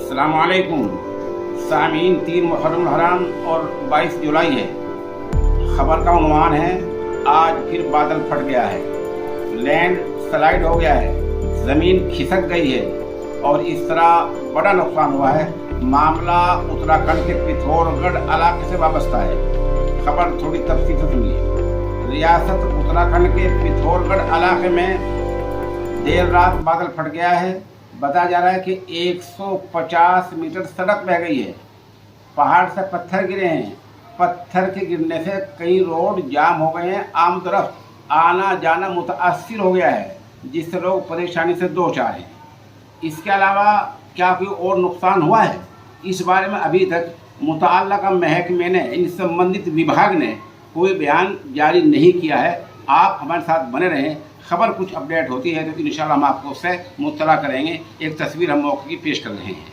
अस्सलामुअलैकुम सामीन। 3 मुहर्रम हराम और 22 जुलाई है। खबर का उन्वान है, आज फिर बादल फट गया है, लैंड स्लाइड हो गया है, ज़मीन खिसक गई है और इस तरह बड़ा नुकसान हुआ है। मामला उत्तराखंड के पिथौरागढ़ इलाके से वाबस्ता है। खबर थोड़ी तफसील से सुनिए। रियासत उत्तराखंड के पिथौरागढ़ इलाके में देर रात बादल फट गया है। बताया जा रहा है कि 150 मीटर सड़क बह गई है। पहाड़ से पत्थर गिरे हैं। पत्थर के गिरने से कई रोड जाम हो गए हैं। आम तरफ आना जाना मुतासिर हो गया है, जिससे लोग परेशानी से दो चार हैं। इसके अलावा क्या कोई और नुकसान हुआ है, इस बारे में अभी तक मुतल्लिका महकमे ने, इन संबंधित विभाग ने कोई बयान जारी नहीं किया है। आप हमारे साथ बने रहें। खबर कुछ अपडेट होती है तो इंशाल्लाह हम आपको उससे मुत्तला करेंगे। एक तस्वीर हम मौके की पेश कर रहे हैं।